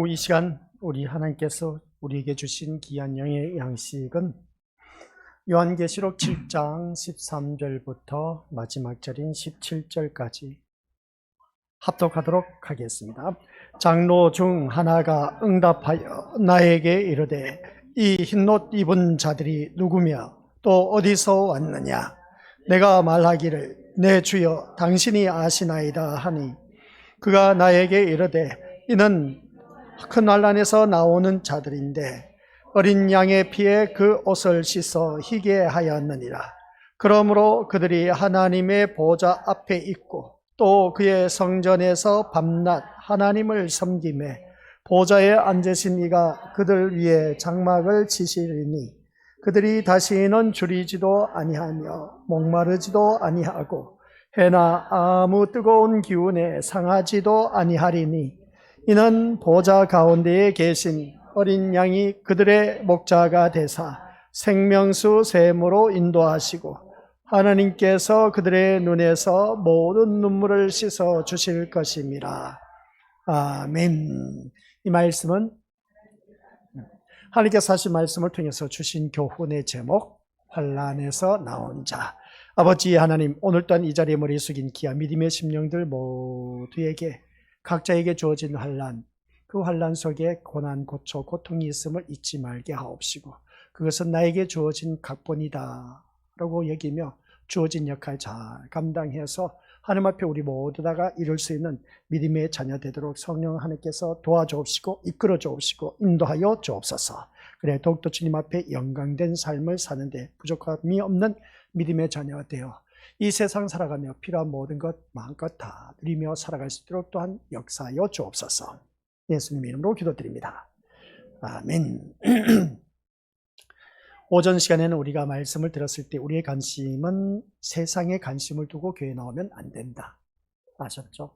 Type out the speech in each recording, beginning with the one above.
이 시간 우리 하나님께서 우리에게 주신 귀한 영의 양식은 요한계시록 7장 13절부터 마지막 절인 17절까지 합독하도록 하겠습니다. 장로 중 하나가 응답하여 나에게 이르되 이 흰옷 입은 자들이 누구며 또 어디서 왔느냐? 내가 말하기를 내 주여 당신이 아시나이다 하니 그가 나에게 이르되 이는 큰 환난에서 나오는 자들인데 어린 양의 피에 그 옷을 씻어 희게 하였느니라. 그러므로 그들이 하나님의 보좌 앞에 있고 또 그의 성전에서 밤낮 하나님을 섬기매 보좌에 앉으신 이가 그들 위에 장막을 치시리니 그들이 다시는 줄이지도 아니하며 목마르지도 아니하고 해나 아무 뜨거운 기운에 상하지도 아니하리니 이는 보좌 가운데에 계신 어린 양이 그들의 목자가 되사 생명수 샘으로 인도하시고 하나님께서 그들의 눈에서 모든 눈물을 씻어 주실 것임이라. 아멘. 이 말씀은 하나님께서 하신 말씀을 통해서 주신 교훈의 제목, 환난에서 나온 자. 아버지 하나님, 오늘 또한 이 자리에 머리 숙인 귀한 믿음의 심령들 모두에게 각자에게 주어진 환난, 그 환난 속에 고난, 고초, 고통이 있음을 잊지 말게 하옵시고 그것은 나에게 주어진 각본이다 라고 여기며 주어진 역할 잘 감당해서 하나님 앞에 우리 모두 다가 이룰 수 있는 믿음의 자녀 되도록 성령 하나님께서 도와주옵시고 이끌어 주옵시고 인도하여 주옵소서. 그래 더욱더 주님 앞에 영광된 삶을 사는데 부족함이 없는 믿음의 자녀가 되어 이 세상 살아가며 필요한 모든 것 마음껏 다 누리며 살아갈 수 있도록 또한 역사하여 주옵소서. 예수님 이름으로 기도드립니다. 아멘. 오전 시간에는 우리가 말씀을 들었을 때 우리의 관심은 세상에 관심을 두고 교회에 나오면 안 된다. 아셨죠?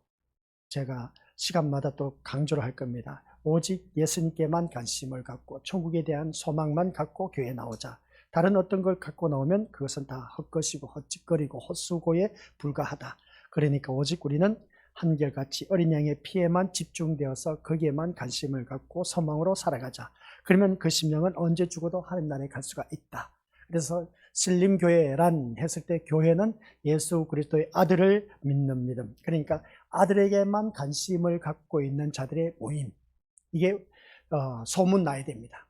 제가 시간마다 또 강조를 할 겁니다. 오직 예수님께만 관심을 갖고 천국에 대한 소망만 갖고 교회에 나오자. 다른 어떤 걸 갖고 나오면 그것은 다 헛것이고 헛짓거리고 헛수고에 불과하다. 그러니까 오직 우리는 한결같이 어린 양의 피에만 집중되어서 거기에만 관심을 갖고 소망으로 살아가자. 그러면 그 심령은 언제 죽어도 하나님 나라에 갈 수가 있다. 그래서 신림교회란 했을 때 교회는 예수 그리스도의 아들을 믿는 믿음. 그러니까 아들에게만 관심을 갖고 있는 자들의 모임. 이게 소문나야 됩니다.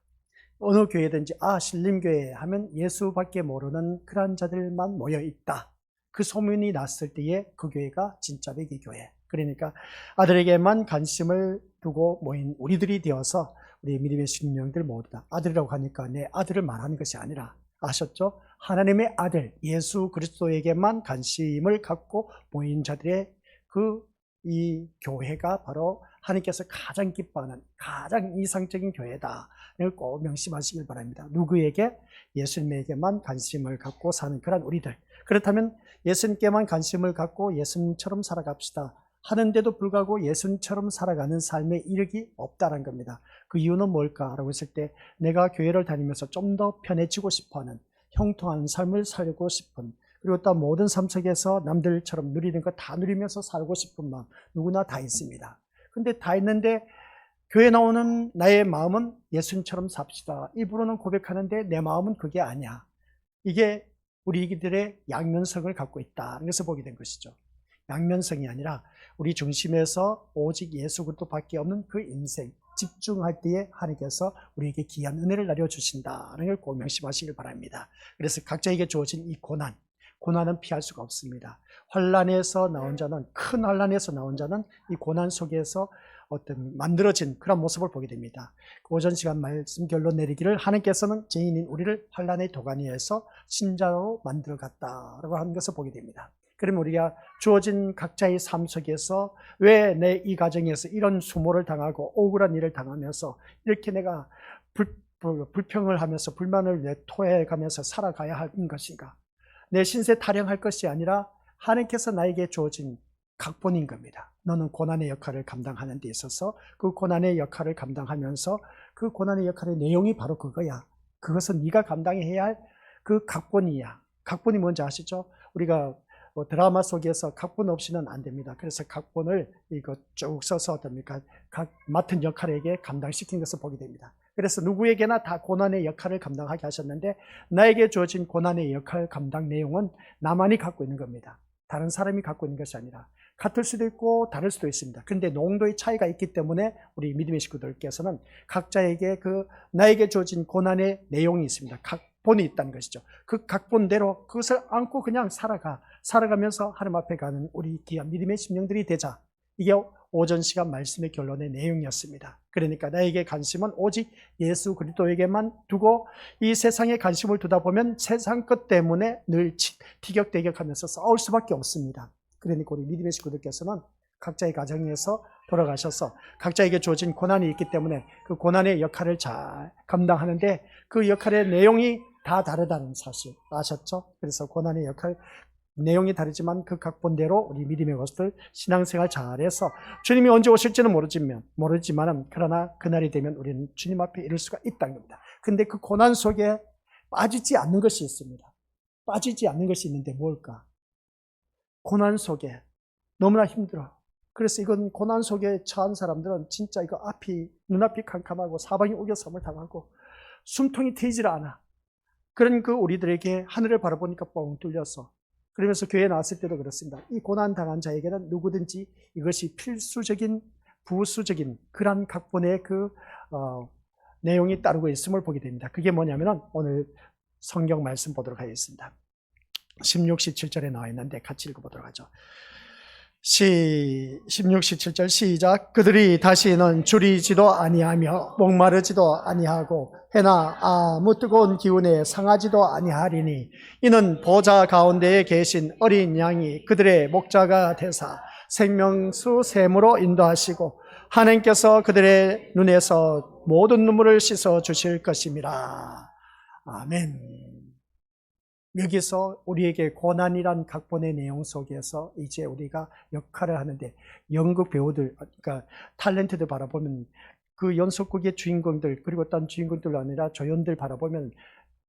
어느 교회든지 신림교회 하면 예수밖에 모르는 그런 자들만 모여있다. 그 소문이 났을 때에 그 교회가 진짜 배기 교회. 그러니까 아들에게만 관심을 두고 모인 우리들이 되어서 우리 믿음의 심령들 모두 다 아들이라고 하니까 내 아들을 말하는 것이 아니라 아셨죠? 하나님의 아들 예수 그리스도에게만 관심을 갖고 모인 자들의 이 교회가 바로 하나님께서 가장 기뻐하는 가장 이상적인 교회다. 이걸 꼭 명심하시길 바랍니다. 누구에게? 예수님에게만 관심을 갖고 사는 그런 우리들. 그렇다면 예수님께만 관심을 갖고 예수님처럼 살아갑시다 하는데도 불구하고 예수님처럼 살아가는 삶에 이력이 없다는 겁니다. 그 이유는 뭘까라고 했을 때 내가 교회를 다니면서 좀 더 편해지고 싶어하는 형통한 삶을 살고 싶은 그리고 또 모든 삶 속에서 남들처럼 누리는 거 다 누리면서 살고 싶은 마음 누구나 다 있습니다. 근데 다 있는데 교회 나오는 나의 마음은 예수님처럼 삽시다. 입으로는 고백하는데 내 마음은 그게 아니야. 이게 우리들의 양면성을 갖고 있다는 것을 보게 된 것이죠. 양면성이 아니라 우리 중심에서 오직 예수 그리스도밖에 없는 그 인생 집중할 때에 하나님께서 우리에게 귀한 은혜를 내려주신다는 걸 꼭 명심하시길 바랍니다. 그래서 각자에게 주어진 이 고난은 피할 수가 없습니다. 환난에서 나온 자는 큰 환난에서 나온 자는 이 고난 속에서 어떤 만들어진 그런 모습을 보게 됩니다. 오전 시간 말씀 결론 내리기를 하나님께서는 죄인인 우리를 환난의 도가니에서 신자로 만들어 갔다라고 하는 것을 보게 됩니다. 그러면 우리가 주어진 각자의 삶 속에서 왜 내 이 가정에서 이런 수모를 당하고 억울한 일을 당하면서 이렇게 내가 불평을 하면서 불만을 내토해 가면서 살아가야 하는 것인가? 내 신세 타령할 것이 아니라 하나님께서 나에게 주어진 각본인 겁니다. 너는 고난의 역할을 감당하는 데 있어서 그 고난의 역할을 감당하면서 그 고난의 역할의 내용이 바로 그거야. 그것은 네가 감당해야 할 그 각본이야. 각본이 뭔지 아시죠? 우리가 드라마 속에서 각본 없이는 안 됩니다. 그래서 각본을 이거 쭉 써서 어떻습니까? 각 맡은 역할에게 감당시킨 것을 보게 됩니다. 그래서 누구에게나 다 고난의 역할을 감당하게 하셨는데 나에게 주어진 고난의 역할 감당 내용은 나만이 갖고 있는 겁니다. 다른 사람이 갖고 있는 것이 아니라 같을 수도 있고 다를 수도 있습니다. 그런데 농도의 차이가 있기 때문에 우리 믿음의 식구들께서는 각자에게 나에게 주어진 고난의 내용이 있습니다. 각본이 있다는 것이죠. 그 각본대로 그것을 안고 그냥 살아가면서 하나님 앞에 가는 우리 귀한 믿음의 심령들이 되자. 이게 오전 시간 말씀의 결론의 내용이었습니다. 그러니까 나에게 관심은 오직 예수 그리스도에게만 두고 이 세상에 관심을 두다 보면 세상 것 때문에 늘 티격태격하면서 싸울 수밖에 없습니다. 그러니까 우리 믿음의 식구들께서는 각자의 가정에서 돌아가셔서 각자에게 주어진 고난이 있기 때문에 그 고난의 역할을 잘 감당하는데 그 역할의 내용이 다 다르다는 사실 아셨죠? 그래서 고난의 역할 내용이 다르지만 그 각본대로 우리 믿음의 것들 신앙생활 잘해서 주님이 언제 오실지는 모르지만 그러나 그날이 되면 우리는 주님 앞에 이를 수가 있다는 겁니다. 근데 그 고난 속에 빠지지 않는 것이 있습니다. 빠지지 않는 것이 있는데 뭘까? 고난 속에 너무나 힘들어. 그래서 이건 고난 속에 처한 사람들은 진짜 이거 눈앞이 캄캄하고 사방이 우겨섬을 당하고 숨통이 트이질 않아. 그런 그 우리들에게 하늘을 바라보니까 뻥 뚫려서 그러면서 교회에 나왔을 때도 그렇습니다. 이 고난 당한 자에게는 누구든지 이것이 필수적인 부수적인 그런 각본의 내용이 따르고 있음을 보게 됩니다. 그게 뭐냐면은 오늘 성경 말씀 보도록 하겠습니다. 16시 7절에 나와 있는데 같이 읽어보도록 하죠. 16시 7절 시작. 그들이 다시는 줄이지도 아니하며 목마르지도 아니하고 해나 아무 뜨거운 기운에 상하지도 아니하리니 이는 보좌 가운데에 계신 어린 양이 그들의 목자가 되사 생명수 샘으로 인도하시고 하나님께서 그들의 눈에서 모든 눈물을 씻어 주실 것임이라. 아멘. 여기서 우리에게 고난이란 각본의 내용 속에서 이제 우리가 역할을 하는데 연극 배우들, 그러니까 탤런트들 바라보면 그 연속극의 주인공들 그리고 딴 주인공들 아니라 조연들 바라보면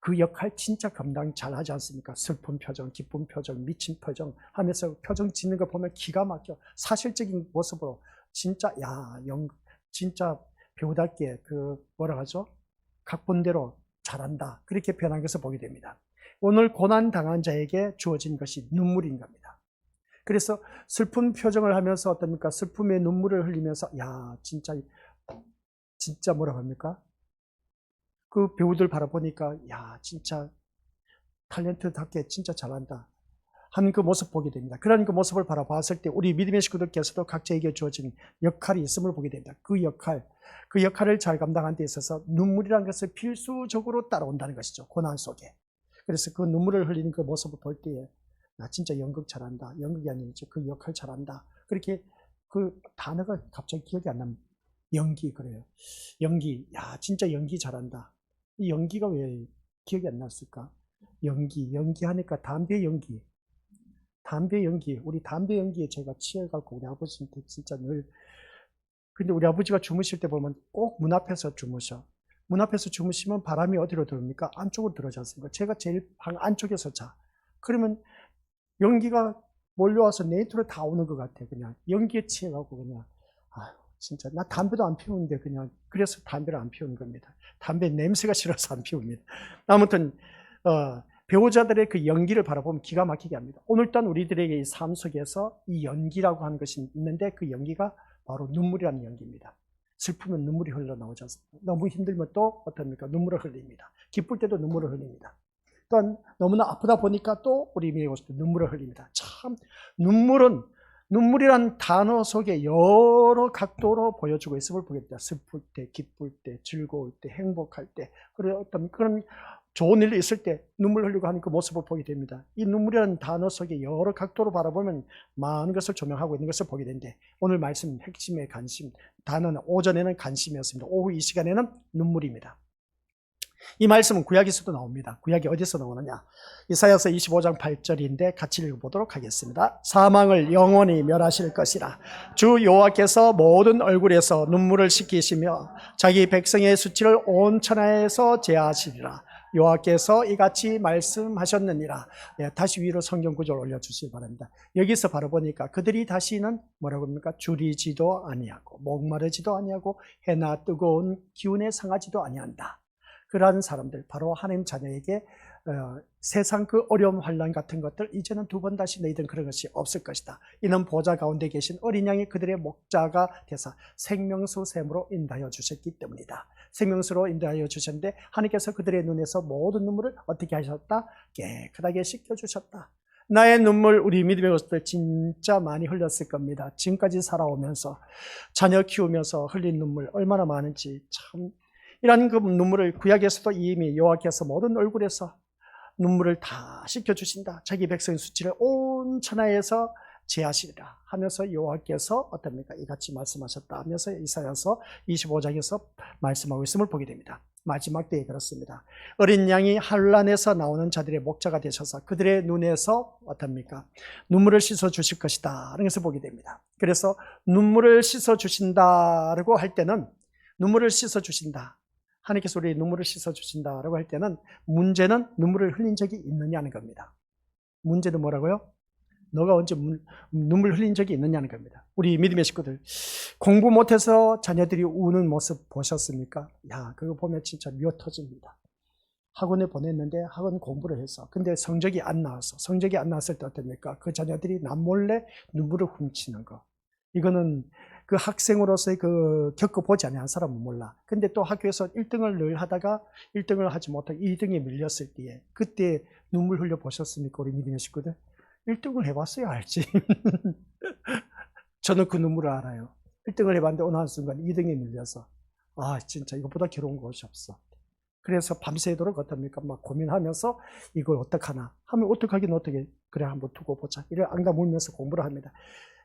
그 역할 진짜 감당 잘 하지 않습니까? 슬픈 표정, 기쁜 표정, 미친 표정 하면서 표정 짓는 거 보면 기가 막혀. 사실적인 모습으로 진짜 진짜 배우답게 뭐라 하죠? 각본대로 잘한다. 그렇게 표현한 것을 보게 됩니다. 오늘 고난 당한 자에게 주어진 것이 눈물인 겁니다. 그래서 슬픈 표정을 하면서 어떻습니까? 슬픔의 눈물을 흘리면서 진짜 뭐라고 합니까? 그 배우들 바라보니까 진짜 탤런트답게 진짜 잘한다 하는 그 모습 보게 됩니다. 그런 그 모습을 바라봤을 때 우리 믿음의 식구들께서도 각자에게 주어진 역할이 있음을 보게 됩니다. 그 역할을 잘 감당하는 데 있어서 눈물이라는 것을 필수적으로 따라온다는 것이죠. 고난 속에. 그래서 그 눈물을 흘리는 그 모습을 볼 때에 나 진짜 연극 잘한다. 연극이 아니죠. 그 역할 잘한다. 그렇게 그 단어가 갑자기 기억이 안 납니다. 연기 그래요. 연기. 진짜 연기 잘한다. 이 연기가 왜 기억이 안 났을까? 연기하니까 담배 연기. 우리 담배 연기에 제가 취해갖고 우리 아버지한테 진짜 근데 우리 아버지가 주무실 때 보면 꼭 문 앞에서 주무셔. 문 앞에서 주무시면 바람이 어디로 들어옵니까? 안쪽으로 들어오지 않습니까? 제가 제일 방 안쪽에서 자. 그러면 연기가 몰려와서 내 인트로 다 오는 것 같아. 그냥 연기에 취해가고 그냥 진짜 나 담배도 안 피우는데 그냥 그래서 담배를 안 피우는 겁니다. 담배 냄새가 싫어서 안 피웁니다. 아무튼 배우자들의 그 연기를 바라보면 기가 막히게 합니다. 오늘 또한 우리들에게 이 삶 속에서 이 연기라고 하는 것이 있는데 그 연기가 바로 눈물이라는 연기입니다. 슬프면 눈물이 흘러나오지 않습니까? 너무 힘들면 또 어떻습니까? 눈물을 흘립니다. 기쁠 때도 눈물을 흘립니다. 또한 너무나 아프다 보니까 또 우리 미국에서도 눈물을 흘립니다. 참 눈물이란 단어 속에 여러 각도로 보여주고 있음을 보겠다. 슬플 때, 기쁠 때, 즐거울 때, 행복할 때, 어떤 그런 좋은 일이 있을 때 눈물 흘리고 하는 그 모습을 보게 됩니다. 이 눈물이라는 단어 속에 여러 각도로 바라보면 많은 것을 조명하고 있는 것을 보게 되는데 오늘 말씀 핵심의 단어는 오전에는 관심이었습니다. 오후 이 시간에는 눈물입니다. 이 말씀은 구약에서도 나옵니다. 구약이 어디서 나오느냐? 이사야서 25장 8절인데 같이 읽어보도록 하겠습니다. 사망을 영원히 멸하실 것이라. 주 여호와께서 모든 얼굴에서 눈물을 씻기시며 자기 백성의 수치를 온 천하에서 제하시리라. 여호와께서 이같이 말씀하셨느니라. 예, 다시 위로 성경 구절을 올려주시기 바랍니다. 여기서 바로 보니까 그들이 다시는 뭐라고 합니까? 줄이지도 아니하고 목마르지도 아니하고 해나 뜨거운 기운에 상하지도 아니한다. 그러한 사람들, 바로 하나님 자녀에게 세상 그 어려움 환난 같은 것들 이제는 두 번 다시 너희들은 그런 것이 없을 것이다. 이는 보좌 가운데 계신 어린 양이 그들의 목자가 되사 생명수 샘으로 인도하여 주셨기 때문이다. 생명수로 인도하여 주셨는데 하나님께서 그들의 눈에서 모든 눈물을 어떻게 하셨다? 깨끗하게 씻겨주셨다. 나의 눈물, 우리 믿음의 것들 진짜 많이 흘렸을 겁니다. 지금까지 살아오면서 자녀 키우면서 흘린 눈물 얼마나 많은지 참, 이런 그 눈물을 구약에서도 이미 여호와께서 모든 얼굴에서 눈물을 다 씻겨주신다. 자기 백성의 수치를 온 천하에서 제하시리라 하면서 여호와께서 어떻습니까? 이같이 말씀하셨다 하면서 이사야서 25장에서 말씀하고 있음을 보게 됩니다. 마지막 때에 그렇습니다. 어린 양이 환란에서 나오는 자들의 목자가 되셔서 그들의 눈에서 어떻습니까? 눈물을 씻어 주실 것이다 하는 것을 보게 됩니다. 그래서 눈물을 씻어 주신다라고 할 때는, 눈물을 씻어 주신다, 하나님께서 우리 눈물을 씻어 주신다라고 할 때는 문제는 눈물을 흘린 적이 있느냐는 겁니다. 문제는 뭐라고요? 너가 언제 눈물 흘린 적이 있느냐는 겁니다. 우리 믿음의 식구들, 공부 못해서 자녀들이 우는 모습 보셨습니까? 야, 그거 보면 진짜 미어 터집니다. 학원에 보냈는데 학원 공부를 했어. 근데 성적이 안 나왔어. 성적이 안 나왔을 때 어떻습니까? 그 자녀들이 남몰래 눈물을 훔치는 거. 이거는 그 학생으로서의 그 겪어보지 않은 사람은 몰라. 근데 또 학교에서 1등을 늘 하다가 1등을 하지 못하고 2등에 밀렸을 때에 그때 눈물 흘려 보셨습니까? 우리 믿음의 식구들? 1등을 해봤어야 알지. 저는 그 눈물을 알아요. 1등을 해봤는데 어느 한순간 2등에 밀려서 아, 진짜 이것보다 괴로운 것이 없어. 그래서 밤새도록 어떻습니까? 막 고민하면서 이걸 어떡하나 하면 어떡하긴 어떻게, 그래 한번 두고 보자, 이를 앙다 물면서 공부를 합니다.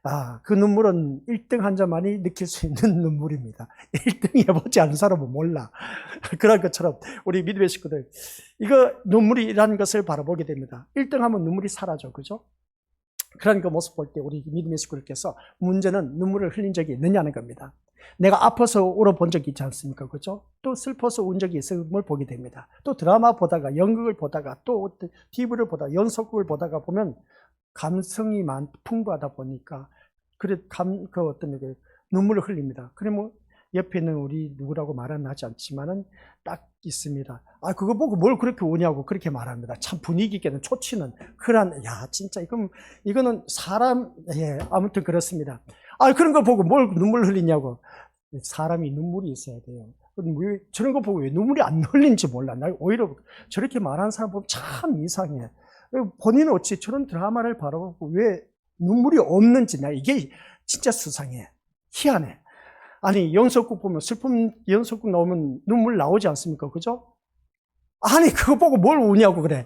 아, 그 눈물은 1등 한 자만이 느낄 수 있는 눈물입니다. 1등 해보지 않은 사람은 몰라. 그런 것처럼 우리 믿음의 식구들, 이거 눈물이라는 것을 바라보게 됩니다. 1등 하면 눈물이 사라져, 그죠? 그런 그 모습 볼 때 우리 믿음의 식구들께서 문제는 눈물을 흘린 적이 있느냐는 겁니다. 내가 아파서 울어본 적이 있지 않습니까? 그죠? 또 슬퍼서 운 적이 있음을 보게 됩니다. 또 드라마 보다가, 연극을 보다가, 또 TV를 보다가, 연속극을 보다가 보면 감성이 풍부하다 보니까 그 어떤 그 눈물을 흘립니다. 그러면 옆에 있는 우리 누구라고 말은 하지 않지만은 딱 있습니다. 아, 그거 보고 뭘 그렇게 우냐고 그렇게 말합니다. 참 분위기 있게는 초치는 그런, 야, 진짜 이거는 사람, 예, 아무튼 그렇습니다. 아, 그런 거 보고 뭘 눈물 흘리냐고. 사람이 눈물이 있어야 돼요. 왜 저런 거 보고 왜 눈물이 안 흘린지 몰라. 나 오히려 저렇게 말하는 사람 보면 참 이상해. 본인은 어찌 저런 드라마를 바라보고 왜 눈물이 없는지, 나 이게 진짜 수상해. 희한해. 아니, 연속극 보면, 슬픈 연속극 나오면 눈물 나오지 않습니까? 그죠? 아니, 그거 보고 뭘 우냐고 그래.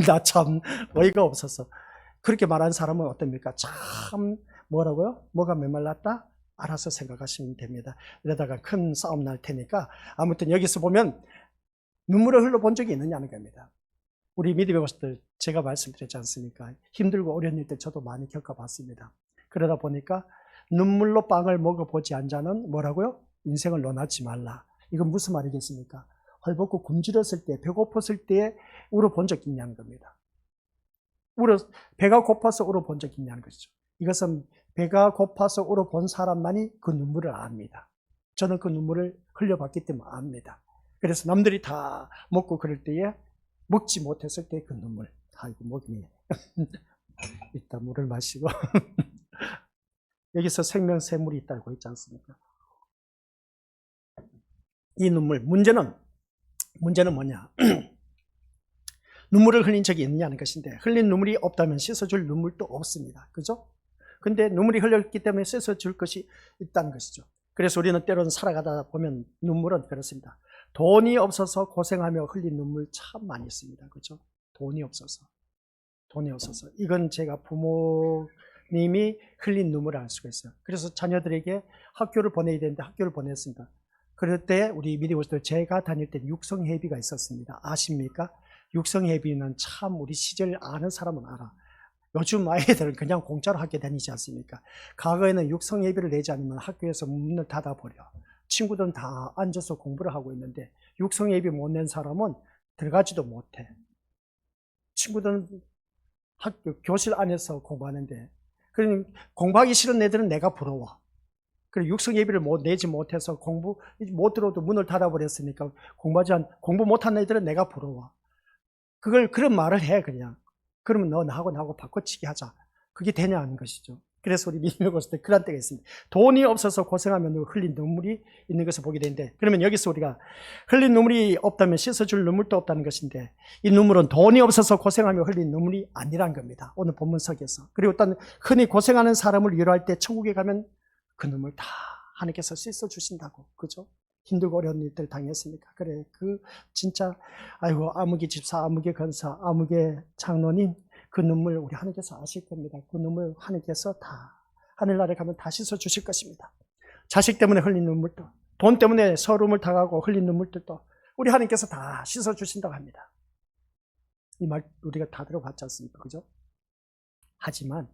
나 참 어이가 없어서. 그렇게 말하는 사람은 어떻습니까? 참, 뭐라고요? 뭐가 메말랐다? 알아서 생각하시면 됩니다. 이러다가 큰 싸움 날 테니까. 아무튼 여기서 보면 눈물을 흘려본 적이 있느냐는 겁니다. 우리 믿음의 것들, 제가 말씀드렸지 않습니까? 힘들고 어려운 일들 저도 많이 겪어봤습니다. 그러다 보니까 눈물로 빵을 먹어보지 않은 자는 뭐라고요? 인생을 논하지 말라. 이건 무슨 말이겠습니까? 헐벗고 굶주렸을 때, 배고팠을 때 울어본 적이 있냐는 겁니다. 배가 고파서 울어본 적이 있냐는 것이죠. 이것은 배가 고파서 울어본 사람만이 그 눈물을 압니다. 저는 그 눈물을 흘려봤기 때문에 압니다. 그래서 남들이 다 먹고 그럴 때에 먹지 못했을 때 그 눈물. 아이고, 목이. 이따 물을 마시고. 여기서 생명샘물이 있다고 했지 않습니까? 이 눈물, 문제는 뭐냐? 눈물을 흘린 적이 있느냐는 것인데, 흘린 눈물이 없다면 씻어줄 눈물도 없습니다. 그죠? 근데 눈물이 흘렸기 때문에 씻어줄 것이 있다는 것이죠. 그래서 우리는 때로는 살아가다 보면 눈물은 그렇습니다. 돈이 없어서 고생하며 흘린 눈물 참 많이 있습니다. 그죠? 돈이 없어서. 이건 제가 부모님이 흘린 눈물을 알 수가 있어요. 그래서 자녀들에게 학교를 보내야 되는데 학교를 보냈습니다. 그럴 때 우리 미디어들, 제가 다닐 때 육성회비가 있었습니다. 아십니까? 육성회비는 참 우리 시절 아는 사람은 알아. 요즘 아이들은 그냥 공짜로 학교 다니지 않습니까? 과거에는 육성회비를 내지 않으면 학교에서 문을 닫아버려. 친구들은 다 앉아서 공부를 하고 있는데 육성예비 못 낸 사람은 들어가지도 못해. 친구들은 학교 교실 안에서 공부하는데, 그러니 공부하기 싫은 애들은 내가 부러워. 그리고 육성 예비를 내지 못해서 공부 못 들어도 문을 닫아버렸으니까 공부 못하는 애들은 내가 부러워. 그런 말을 해, 그냥. 그러면 너 나하고 바꿔치기 하자. 그게 되냐 하는 것이죠. 그래서 우리 믿음의 고수 때 그런 때가 있습니다. 돈이 없어서 고생하면 흘린 눈물이 있는 것을 보게 되는데, 그러면 여기서 우리가 흘린 눈물이 없다면 씻어줄 눈물도 없다는 것인데, 이 눈물은 돈이 없어서 고생하며 흘린 눈물이 아니란 겁니다. 오늘 본문석에서. 그리고 또 흔히 고생하는 사람을 위로할 때 천국에 가면 그 눈물 다 하나님께서 씻어주신다고. 그죠? 힘들고 어려운 일들 당했으니까. 그래, 진짜, 아이고, 아무개 집사, 아무개 권사, 아무개 장로님, 그 눈물 우리 하나님께서 아실 겁니다. 그 눈물 하나님께서 다, 하늘나라에 가면 다 씻어주실 것입니다. 자식 때문에 흘린 눈물도, 돈 때문에 서름을 당하고 흘린 눈물들도 우리 하나님께서 다 씻어주신다고 합니다. 이 말 우리가 다 들어봤지 않습니까? 그죠? 하지만,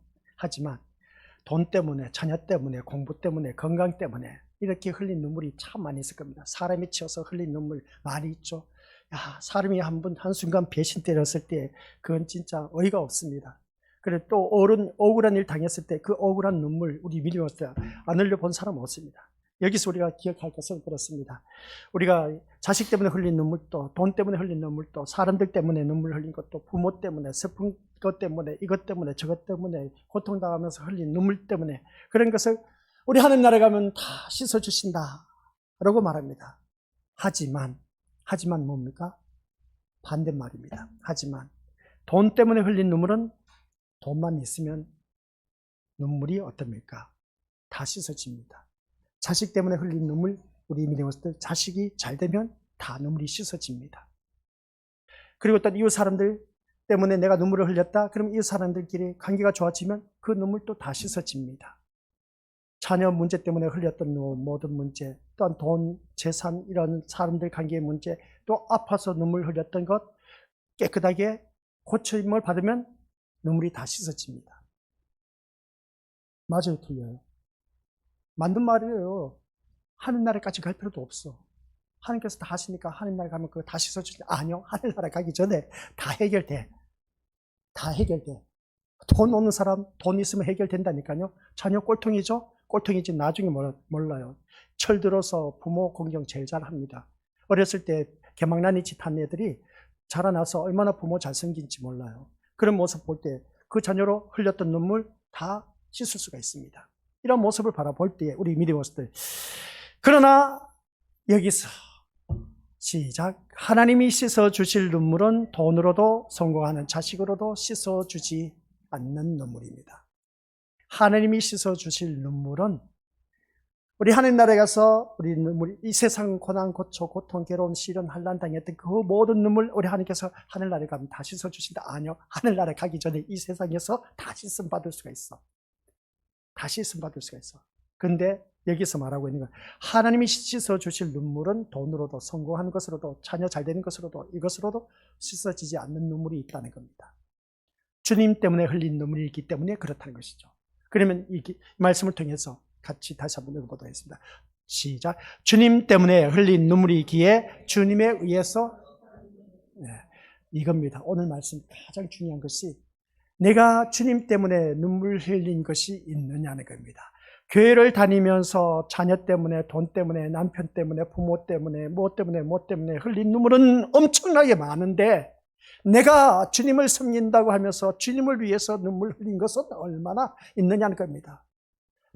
돈 때문에, 자녀 때문에, 공부 때문에, 건강 때문에 이렇게 흘린 눈물이 참 많이 있을 겁니다. 사람이 치여서 흘린 눈물 많이 있죠. 야, 사람이 한순간 배신 때렸을 때 그건 진짜 어이가 없습니다. 그래 또 억울한 일 당했을 때 그 억울한 눈물 우리 믿음으로서 안 흘려본 사람 없습니다. 여기서 우리가 기억할 것은 그렇습니다. 우리가 자식 때문에 흘린 눈물도, 돈 때문에 흘린 눈물도, 사람들 때문에 눈물 흘린 것도, 부모 때문에, 슬픈 것 때문에, 이것 때문에, 저것 때문에, 고통당하면서 흘린 눈물 때문에, 그런 것을 우리 하늘나라에 가면 다 씻어주신다 라고 말합니다. 하지만 뭡니까? 반대말입니다. 하지만 돈 때문에 흘린 눈물은 돈만 있으면 눈물이 어떻습니까? 다 씻어집니다. 자식 때문에 흘린 눈물, 우리 믿음으로서 자식이 잘 되면 다 눈물이 씻어집니다. 그리고 또 이웃 사람들 때문에 내가 눈물을 흘렸다. 그럼 이웃 사람들끼리 관계가 좋아지면 그 눈물도 다 씻어집니다. 자녀 문제 때문에 흘렸던 모든 문제, 또한 돈, 재산 이런 사람들 관계의 문제, 또 아파서 눈물 흘렸던 것 깨끗하게 고침을 받으면 눈물이 다 씻어집니다. 맞아요, 틀려요? 맞는 말이에요. 하늘나라까지 갈 필요도 없어. 하나님께서 다 하시니까 하늘나라 가면 그거 다 씻어주지. 아니요. 하늘나라 가기 전에 다 해결돼. 다 해결돼. 돈 오는 사람 돈 있으면 해결된다니까요. 자녀 꼴통이죠? 꼴통이지 나중에 몰라요. 철들어서 부모 공경 제일 잘합니다. 어렸을 때 개망나니 짓한 애들이 자라나서 얼마나 부모 잘생긴지 몰라요. 그런 모습 볼 때 그 자녀로 흘렸던 눈물 다 씻을 수가 있습니다. 이런 모습을 바라볼 때 우리 믿음으로서 그러나 여기서 시작. 하나님이 씻어주실 눈물은 돈으로도 성공하는 자식으로도 씻어주지 않는 눈물입니다. 하나님이 씻어주실 눈물은 우리 하늘나라에 가서 우리 눈물이 이 세상 고난, 고초, 고통, 괴로움, 시련, 환난 당했던 그 모든 눈물 우리 하나님께서 하늘나라에 가면 다 씻어주신다. 아니요. 하늘나라에 가기 전에 이 세상에서 다 씻음 받을 수가 있어. 다 씻음 받을 수가 있어. 근데 여기서 말하고 있는 건 하나님이 씻어주실 눈물은 돈으로도 성공하는 것으로도 자녀 잘 되는 것으로도 이것으로도 씻어지지 않는 눈물이 있다는 겁니다. 주님 때문에 흘린 눈물이 있기 때문에 그렇다는 것이죠. 그러면 이 말씀을 통해서 같이 다시 한번 읽어보도록 하겠습니다. 시작. 주님 때문에 흘린 눈물이 있기에 주님에 의해서 이겁니다. 오늘 말씀 가장 중요한 것이 내가 주님 때문에 눈물 흘린 것이 있느냐는 겁니다. 교회를 다니면서 자녀 때문에, 돈 때문에, 남편 때문에, 부모 때문에, 뭐 때문에 흘린 눈물은 엄청나게 많은데 내가 주님을 섬긴다고 하면서 주님을 위해서 눈물 흘린 것은 얼마나 있느냐는 겁니다.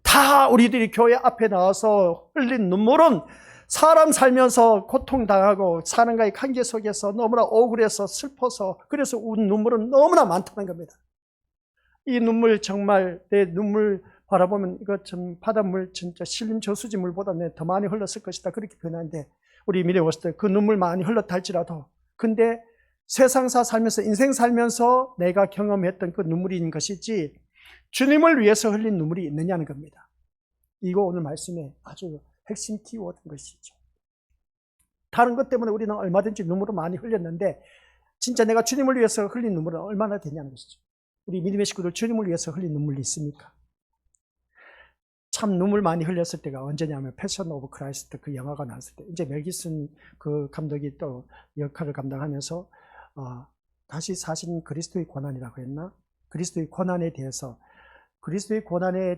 다 우리들이 교회 앞에 나와서 흘린 눈물은 사람 살면서 고통당하고 사람과의 관계 속에서 너무나 억울해서 슬퍼서 그래서 운 눈물은 너무나 많다는 겁니다. 이 눈물 정말 내 눈물 바라보면 이거 좀 바닷물 진짜 실린 저수지 물보다 더 많이 흘렀을 것이다 그렇게 표현하는데 우리 미래 왔을 때 그 눈물 많이 흘렀다 할지라도 근데 세상사 살면서 인생 살면서 내가 경험했던 그 눈물인 것이지 주님을 위해서 흘린 눈물이 있느냐는 겁니다. 이거 오늘 말씀의 아주 핵심 키워드인 것이죠. 다른 것 때문에 우리는 얼마든지 눈물을 많이 흘렸는데 진짜 내가 주님을 위해서 흘린 눈물은 얼마나 되냐는 것이죠. 우리 믿음의 식구들 주님을 위해서 흘린 눈물이 있습니까? 참 눈물 많이 흘렸을 때가 언제냐면 패션 오브 크라이스트 그 영화가 나왔을 때, 이제 멜 깁슨 그 감독이 또 역할을 감당하면서 다시 사신 그리스도의 고난이라고 했나? 그리스도의 고난에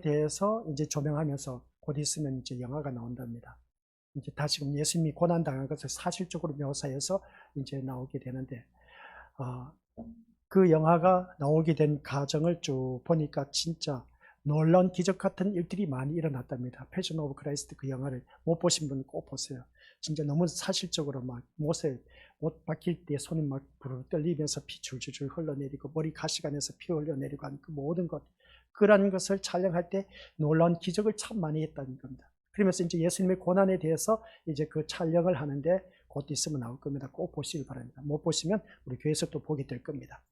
대해서 이제 조명하면서 곧 있으면 이제 영화가 나온답니다. 이제 다시금 예수님이 고난 당한 것을 사실적으로 묘사해서 이제 나오게 되는데, 그 영화가 나오게 된 과정을 쭉 보니까 진짜 놀라운 기적 같은 일들이 많이 일어났답니다. 패션 오브 크라이스트 그 영화를 못 보신 분은 꼭 보세요. 진짜 너무 사실적으로 막 옷 박힐 때 손이 막 부르르 떨리면서 피 줄줄줄 흘러내리고 머리 가시관에서 피 흘러내리고 하는 그 모든 것, 그런 것을 촬영할 때 놀라운 기적을 참 많이 했다는 겁니다. 그러면서 이제 예수님의 고난에 대해서 이제 그 촬영을 하는데 곧 있으면 나올 겁니다. 꼭 보시길 바랍니다. 못 보시면 우리 교회에서 또 보게 될 겁니다.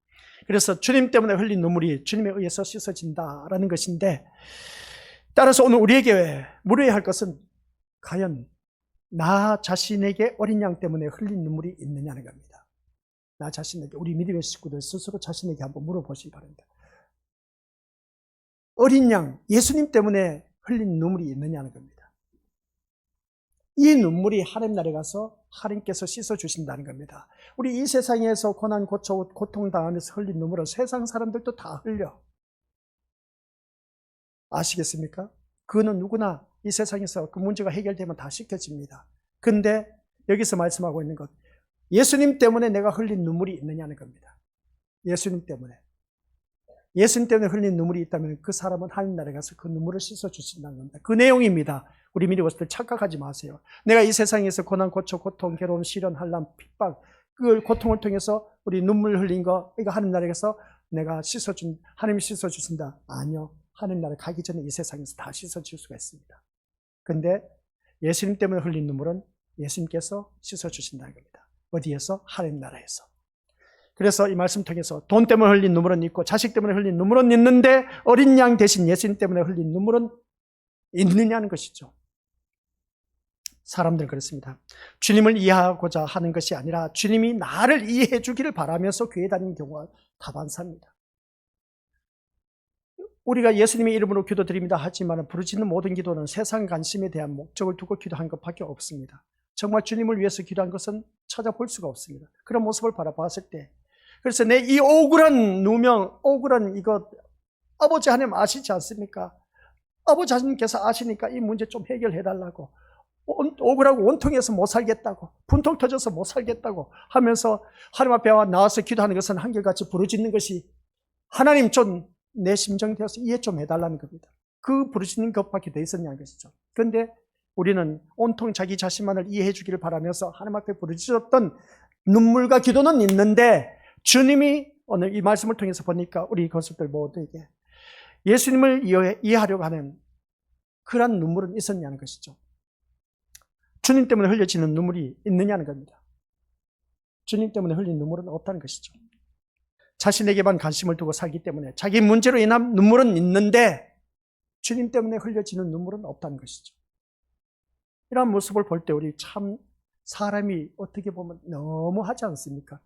그래서 주님 때문에 흘린 눈물이 주님에 의해서 씻어진다라는 것인데, 따라서 오늘 우리에게 물어야 할 것은 과연 나 자신에게 어린 양 때문에 흘린 눈물이 있느냐는 겁니다. 나 자신에게, 우리 믿음의 식구들 스스로 자신에게 한번 물어보시기 바랍니다. 어린 양, 예수님 때문에 흘린 눈물이 있느냐는 겁니다. 이 눈물이 하나님 나라에 가서 하나님께서 씻어주신다는 겁니다. 우리 이 세상에서 고난, 고통당하면서 흘린 눈물은 세상 사람들도 다 흘려. 아시겠습니까? 그거는 누구나 이 세상에서 그 문제가 해결되면 다 씻겨집니다. 근데 여기서 말씀하고 있는 것, 예수님 때문에 내가 흘린 눈물이 있느냐는 겁니다. 예수님 때문에 흘린 눈물이 있다면 그 사람은 하나님 나라에 가서 그 눈물을 씻어주신다는 겁니다. 그 내용입니다. 우리 믿음으로서 착각하지 마세요. 내가 이 세상에서 고난, 고통, 괴로움, 시련, 환난, 핍박, 그 고통을 통해서 우리 눈물 흘린 거, 이거 하나님 나라에 가서 내가 하나님이 씻어주신다. 아니요. 하나님 나라에 가기 전에 이 세상에서 다 씻어줄 수가 있습니다. 근데 예수님 때문에 흘린 눈물은 예수님께서 씻어주신다는 겁니다. 어디에서? 하나님 나라에서. 그래서 이 말씀 통해서 돈 때문에 흘린 눈물은 있고 자식 때문에 흘린 눈물은 있는데 어린 양 대신 예수님 때문에 흘린 눈물은 있느냐는 것이죠. 사람들은 그렇습니다. 주님을 이해하고자 하는 것이 아니라 주님이 나를 이해해 주기를 바라면서 교회 다니는 경우가 다반사입니다. 우리가 예수님의 이름으로 기도드립니다 하지만 부르짖는 모든 기도는 세상 관심에 대한 목적을 두고 기도한 것밖에 없습니다. 정말 주님을 위해서 기도한 것은 찾아볼 수가 없습니다. 그런 모습을 바라봤을 때, 그래서 내 이 억울한 누명, 억울한 이것, 아버지 하나님 아시지 않습니까? 아버지 하나님께서 아시니까 이 문제 좀 해결해달라고, 억울하고 원통해서 못 살겠다고, 분통 터져서 못 살겠다고 하면서 하나님 앞에 나와서 기도하는 것은 한결같이 부르짖는 것이, 하나님 좀 내 심정 되어서 이해 좀 해달라는 겁니다. 그 부르짖는 것밖에 더 있었냐는 것이죠. 그런데 우리는 온통 자기 자신만을 이해해 주기를 바라면서 하나님 앞에 부르짖었던 눈물과 기도는 있는데, 주님이 오늘 이 말씀을 통해서 보니까 우리 것들 모두에게 예수님을 이해하려고 하는 그런 눈물은 있었냐는 것이죠. 주님 때문에 흘려지는 눈물이 있느냐는 겁니다. 주님 때문에 흘린 눈물은 없다는 것이죠. 자신에게만 관심을 두고 살기 때문에 자기 문제로 인한 눈물은 있는데 주님 때문에 흘려지는 눈물은 없다는 것이죠. 이런 모습을 볼 때 우리 참 사람이 어떻게 보면 너무 하지 않습니까?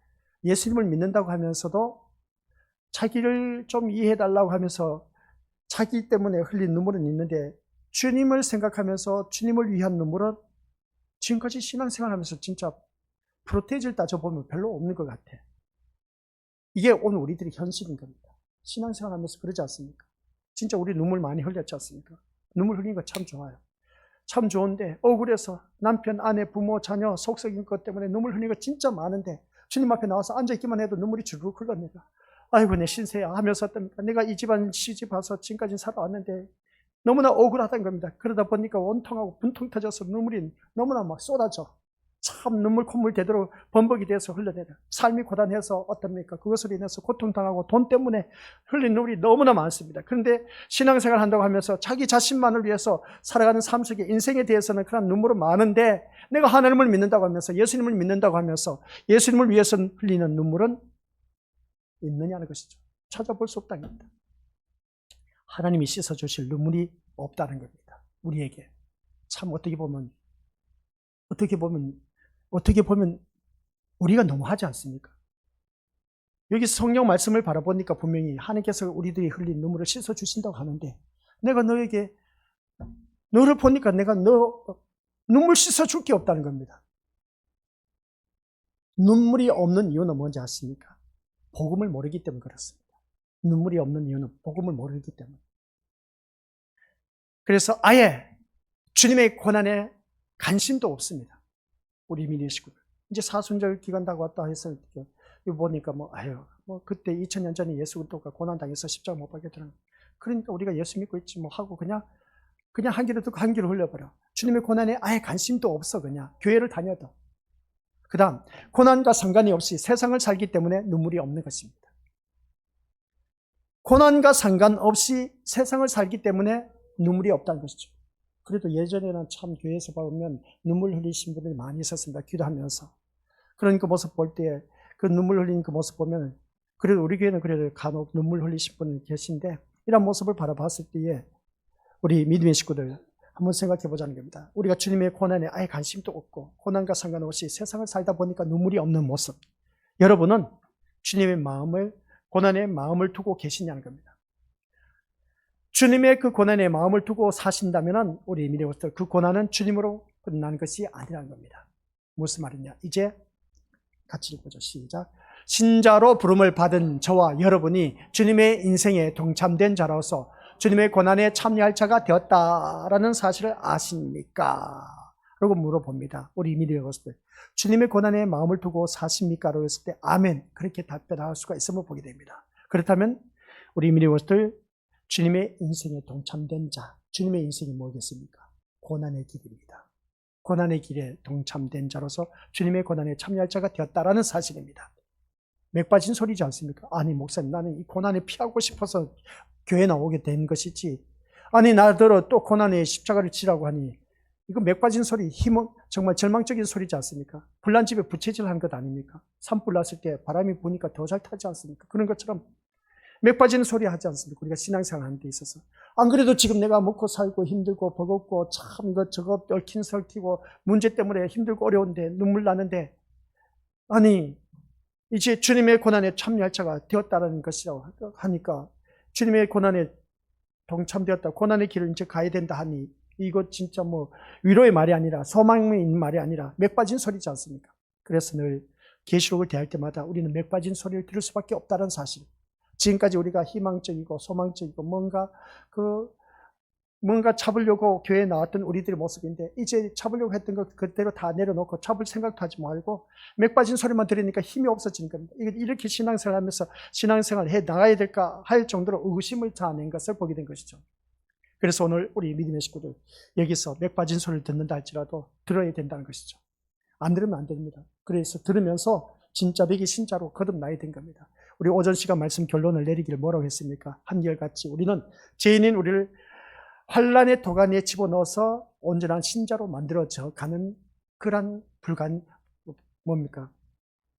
예수님을 믿는다고 하면서도 자기를 좀 이해해달라고 하면서 자기 때문에 흘린 눈물은 있는데 주님을 생각하면서 주님을 위한 눈물은 지금까지 신앙생활하면서 진짜 프로테이지를 따져보면 별로 없는 것 같아. 이게 오늘 우리들의 현실인 겁니다. 신앙생활하면서 그러지 않습니까? 진짜 우리 눈물 많이 흘렸지 않습니까? 눈물 흘리는 거 참 좋아요. 참 좋은데 억울해서 남편, 아내, 부모, 자녀 속썩인 것 때문에 눈물 흘리는 거 진짜 많은데 주님 앞에 나와서 앉아있기만 해도 눈물이 주르륵 흘러내려. 아이고 내 신세야 하면서 어떻습니까? 내가 이 집안 시집 와서 지금까지 살아왔는데 너무나 억울하다는 겁니다. 그러다 보니까 원통하고 분통 터져서 눈물이 너무나 막 쏟아져. 참 눈물 콧물 되도록 범벅이 돼서 흘러내려. 삶이 고단해서 어떻습니까? 그것으로 인해서 고통당하고 돈 때문에 흘린 눈물이 너무나 많습니다. 그런데 신앙생활 한다고 하면서 자기 자신만을 위해서 살아가는 삶 속에 인생에 대해서는 그런 눈물은 많은데 내가 하나님을 믿는다고 하면서 예수님을 믿는다고 하면서 예수님을 위해서 흘리는 눈물은 있느냐는 것이죠. 찾아볼 수 없다는 겁니다. 하나님이 씻어주실 눈물이 없다는 겁니다. 우리에게. 참 어떻게 보면 우리가 너무하지 않습니까? 여기 성경 말씀을 바라보니까 분명히 하나님께서 우리들이 흘린 눈물을 씻어주신다고 하는데 내가 너에게 너를 보니까 내가 너 눈물 씻어 줄 게 없다는 겁니다. 눈물이 없는 이유는 뭔지 아십니까? 복음을 모르기 때문에 그렇습니다. 눈물이 없는 이유는 복음을 모르기 때문에. 그래서 아예 주님의 고난에 관심도 없습니다. 우리 믿는 식구들. 이제 사순절 기간 다 왔다 해서 이거 보니까 그때 2000년 전에 예수 그리스도가 고난 당해서 십자가 못 박혀 들어간. 그러니까 우리가 예수 믿고 있지 뭐 하고 그냥 한 귀로 듣고 한 귀로 흘려버려. 주님의 고난에 아예 관심도 없어. 그냥 교회를 다녀도. 그 다음 고난과 상관이 없이 세상을 살기 때문에 눈물이 없는 것입니다. 고난과 상관없이 세상을 살기 때문에 눈물이 없다는 것이죠. 그래도 예전에는 참 교회에서 보면 눈물 흘리신 분들이 많이 있었습니다. 기도하면서. 그러니까 모습 볼 때 그 눈물 흘리는 그 모습 보면 그래도 우리 교회는 그래도 간혹 눈물 흘리신 분이 계신데 이런 모습을 바라봤을 때에 우리 믿음의 식구들 한번 생각해 보자는 겁니다. 우리가 주님의 고난에 아예 관심도 없고 고난과 상관없이 세상을 살다 보니까 눈물이 없는 모습. 여러분은 주님의 마음을 고난의 마음을 두고 계시냐는 겁니다. 주님의 그 고난의 마음을 두고 사신다면 우리 믿음의 식구들 그 고난은 주님으로 끝난 것이 아니라는 겁니다. 무슨 말이냐? 이제 같이 읽어보죠. 시작. 신자로 부름을 받은 저와 여러분이 주님의 인생에 동참된 자로서 주님의 고난에 참여할 자가 되었다라는 사실을 아십니까? 라고 물어봅니다. 우리 믿음의 것들. 주님의 고난에 마음을 두고 사십니까? 라고 했을 때 아멘. 그렇게 답변할 수가 있음을 보게 됩니다. 그렇다면 우리 믿음의 것들 주님의 인생에 동참된 자. 주님의 인생이 뭐겠습니까? 고난의 길입니다. 고난의 길에 동참된 자로서 주님의 고난에 참여할 자가 되었다라는 사실입니다. 맥 빠진 소리지 않습니까? 아니 목사님 나는 이 고난을 피하고 싶어서 교회 나오게 된 것이지 아니 나더러 또 고난에 십자가를 지라고 하니 이거 맥 빠진 소리 힘은 정말 절망적인 소리지 않습니까? 불난 집에 부채질하는 것 아닙니까? 산불 났을 때 바람이 부니까 더 잘 타지 않습니까? 그런 것처럼 맥 빠지는 소리 하지 않습니까? 우리가 신앙생활 하는 데 있어서. 안 그래도 지금 내가 먹고 살고 힘들고 버겁고 참 이것저것 얽힌 설키고 문제 때문에 힘들고 어려운데 눈물 나는데 아니 이제 주님의 고난에 참여할 자가 되었다는 것이라고 하니까 주님의 고난에 동참되었다. 고난의 길을 이제 가야 된다 하니 이거 진짜 뭐 위로의 말이 아니라 소망이 있는 말이 아니라 맥 빠진 소리지 않습니까? 그래서 늘 계시록을 대할 때마다 우리는 맥 빠진 소리를 들을 수밖에 없다는 사실. 지금까지 우리가 희망적이고 소망적이고 뭔가 잡으려고 교회에 나왔던 우리들의 모습인데 이제 잡으려고 했던 거 그대로 다 내려놓고 잡을 생각도 하지 말고 맥 빠진 소리만 들으니까 힘이 없어지는 겁니다. 이렇게 신앙생활 하면서 신앙생활 해 나가야 될까 할 정도로 의심을 자아낸 것을 보게 된 것이죠. 그래서 오늘 우리 믿음의 식구들 여기서 맥 빠진 소리를 듣는다 할지라도 들어야 된다는 것이죠. 안 들으면 안 됩니다. 그래서 들으면서 진짜 백이 신자로 거듭나야 된 겁니다. 우리 오전 시간 말씀 결론을 내리기를 뭐라고 했습니까? 한결같이 우리는 죄인인 우리를 환란의 도가니에 집어넣어서 온전한 신자로 만들어져 가는 그런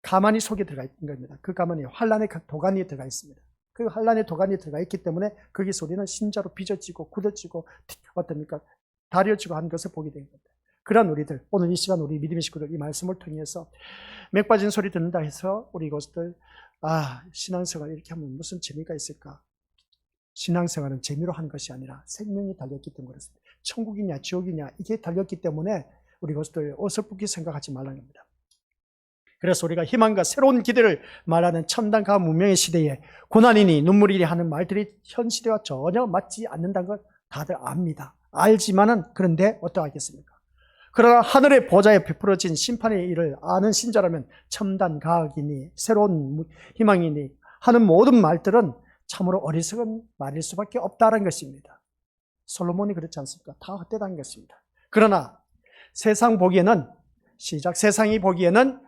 가만히 속에 들어가 있는 겁니다. 그 가만히 환란의 도가니에 들어가 있습니다. 그 환란의 도가니에 들어가 있기 때문에 거기서 우리는 신자로 빚어지고 굳어지고 다려지고 하는 것을 보게 된 겁니다. 그런 우리들 오늘 이 시간 우리 믿음의 식구들 이 말씀을 통해서 맥 빠진 소리 듣는다 해서 우리 이것들 신앙생활 이렇게 하면 무슨 재미가 있을까? 신앙생활은 재미로 한 것이 아니라 생명이 달렸기 때문에 그렇습니다. 천국이냐 지옥이냐 이게 달렸기 때문에 우리 것들 어설프게 생각하지 말라는 겁니다. 그래서 우리가 희망과 새로운 기대를 말하는 첨단과 문명의 시대에 고난이니 눈물이니 하는 말들이 현 시대와 전혀 맞지 않는다는 걸 다들 압니다. 알지만은 그런데 어떠하겠습니까? 그러나 하늘의 보좌에 베풀어진 심판의 일을 아는 신자라면 첨단 과학이니 새로운 희망이니 하는 모든 말들은 참으로 어리석은 말일 수밖에 없다는 것입니다. 솔로몬이 그렇지 않습니까? 다 헛되다는 것입니다. 그러나 세상이 보기에는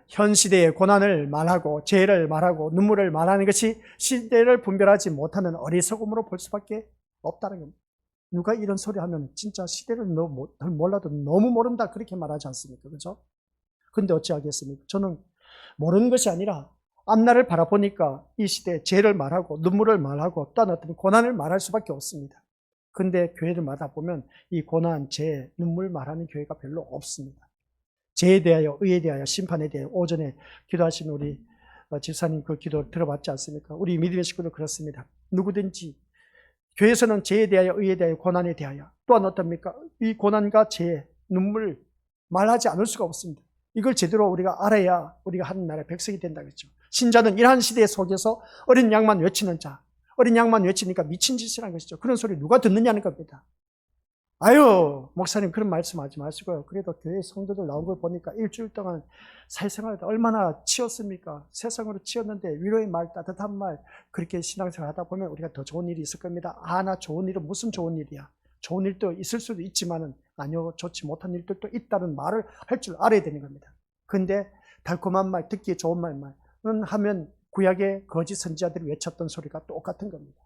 현 시대의 고난을 말하고 죄를 말하고 눈물을 말하는 것이 시대를 분별하지 못하는 어리석음으로 볼 수밖에 없다는 겁니다. 누가 이런 소리 하면 진짜 시대를 몰라도 너무 모른다 그렇게 말하지 않습니까? 그죠? 근데 어찌하겠습니까? 저는 모르는 것이 아니라 앞날을 바라보니까 이 시대에 죄를 말하고 눈물을 말하고 또한 어떤 고난을 말할 수밖에 없습니다. 근데 교회들마다 보면 이 고난, 죄, 눈물 말하는 교회가 별로 없습니다. 죄에 대하여, 의에 대하여, 심판에 대하여 오전에 기도하신 우리 집사님 그 기도 들어봤지 않습니까? 우리 믿음의 식구도 그렇습니다. 누구든지 교회에서는 죄에 대하여, 의에 대하여, 고난에 대하여, 또한 어떻습니까? 이 고난과 죄, 눈물 말하지 않을 수가 없습니다. 이걸 제대로 우리가 알아야 우리가 하는 나라의 백성이 된다겠죠. 신자는 이러한 시대 속에서 어린 양만 외치는 자, 어린 양만 외치니까 미친 짓이라는 것이죠. 그런 소리 누가 듣느냐는 겁니다. 아유, 목사님 그런 말씀하지 마시고요. 그래도 교회 성도들 나온 걸 보니까 일주일 동안 사회생활 얼마나 치였습니까? 세상으로 치였는데 위로의 말, 따뜻한 말, 그렇게 신앙생활 하다 보면 우리가 더 좋은 일이 있을 겁니다. 나 좋은 일은 무슨 좋은 일이야? 좋은 일도 있을 수도 있지만은 아니요, 좋지 못한 일들도 있다는 말을 할 줄 알아야 되는 겁니다. 근데 달콤한 말, 듣기에 좋은 말만 하면 구약의 거짓 선지자들이 외쳤던 소리가 똑같은 겁니다.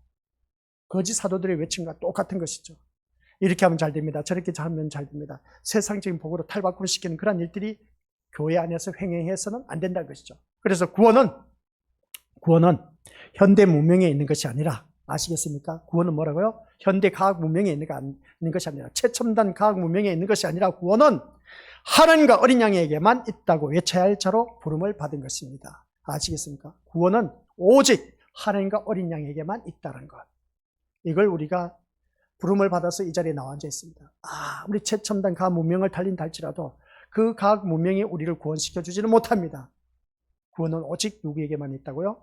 거짓 사도들이 외친 것과 똑같은 것이죠. 이렇게 하면 잘 됩니다. 저렇게 하면 잘 됩니다. 세상적인 복으로 탈바꿈을 시키는 그런 일들이 교회 안에서 횡행해서는 안 된다는 것이죠. 그래서 구원은 현대 문명에 있는 것이 아니라, 아시겠습니까? 구원은 뭐라고요? 현대 과학 문명에 있는 것이 아니라, 최첨단 과학 문명에 있는 것이 아니라, 구원은 하나님과 어린 양에게만 있다고 외쳐야 할 자로 부름을 받은 것입니다. 아시겠습니까? 구원은 오직 하나님과 어린 양에게만 있다는 것. 이걸 우리가 부름을 받아서 이 자리에 나와 앉아 있습니다. 우리 최첨단 과학 문명을 달린다 할지라도 그 과학 문명이 우리를 구원시켜 주지는 못합니다. 구원은 오직 누구에게만 있다고요?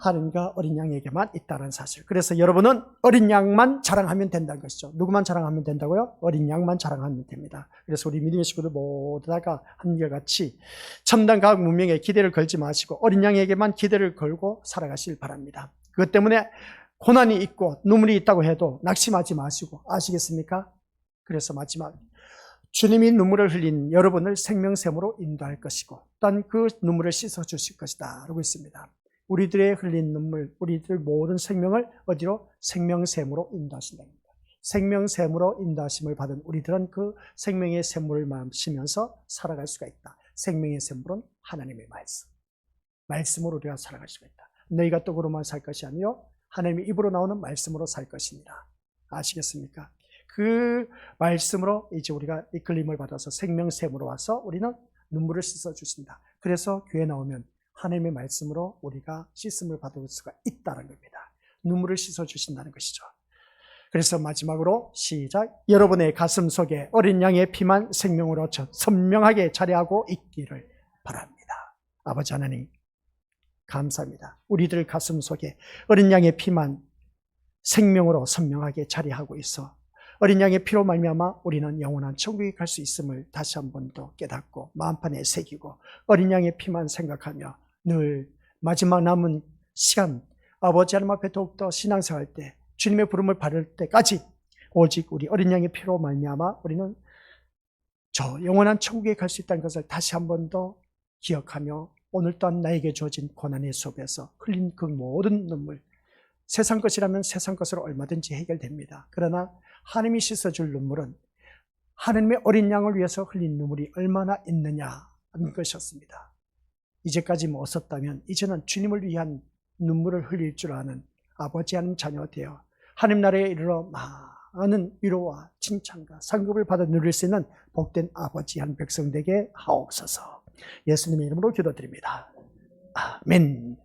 하나님과 어린 양에게만 있다는 사실. 그래서 여러분은 어린 양만 자랑하면 된다는 것이죠. 누구만 자랑하면 된다고요? 어린 양만 자랑하면 됩니다. 그래서 우리 믿음의 식구들 모두 다가 한결같이 첨단 과학 문명에 기대를 걸지 마시고 어린 양에게만 기대를 걸고 살아가실 바랍니다. 그것 때문에 고난이 있고 눈물이 있다고 해도 낙심하지 마시고, 아시겠습니까? 그래서 마지막, 주님이 눈물을 흘린 여러분을 생명샘으로 인도할 것이고 또한 그 눈물을 씻어주실 것이다 라고 있습니다. 우리들의 흘린 눈물, 우리들 모든 생명을 어디로? 생명샘으로 인도하신답니다. 생명샘으로 인도하심을 받은 우리들은 그 생명의 샘물을 마시면서 살아갈 수가 있다. 생명의 샘물은 하나님의 말씀으로 우리가 살아갈 수가 있다. 너희가 떡으로만 살 것이 아니요 하나님의 입으로 나오는 말씀으로 살 것입니다. 아시겠습니까? 그 말씀으로 이제 우리가 이끌림을 받아서 생명샘으로 와서 우리는 눈물을 씻어주신다. 그래서 교회 나오면 하나님의 말씀으로 우리가 씻음을 받을 수가 있다는 겁니다. 눈물을 씻어주신다는 것이죠. 그래서 마지막으로 시작. 여러분의 가슴 속에 어린 양의 피만 생명으로 선명하게 자리하고 있기를 바랍니다. 아버지 하나님, 감사합니다. 우리들 가슴 속에 어린 양의 피만 생명으로 선명하게 자리하고 있어 어린 양의 피로 말미암아 우리는 영원한 천국에 갈 수 있음을 다시 한 번 더 깨닫고 마음판에 새기고 어린 양의 피만 생각하며 늘 마지막 남은 시간 아버지 하나님 앞에 더욱더 신앙생활 할 때 주님의 부름을 받을 때까지 오직 우리 어린 양의 피로 말미암아 우리는 저 영원한 천국에 갈 수 있다는 것을 다시 한 번 더 기억하며 오늘 또한 나에게 주어진 고난의 속에서 흘린 그 모든 눈물, 세상 것이라면 세상 것으로 얼마든지 해결됩니다. 그러나 하나님이 씻어줄 눈물은 하나님의 어린 양을 위해서 흘린 눈물이 얼마나 있느냐는 것이었습니다. 이제까지 못 썼다면 이제는 주님을 위한 눈물을 흘릴 줄 아는 아버지 하나님 자녀 되어 하나님 나라에 이르러 많은 위로와 칭찬과 상급을 받아 누릴 수 있는 복된 아버지 한 백성 되게 하옵소서. 예수님의 이름으로 기도드립니다. 아멘.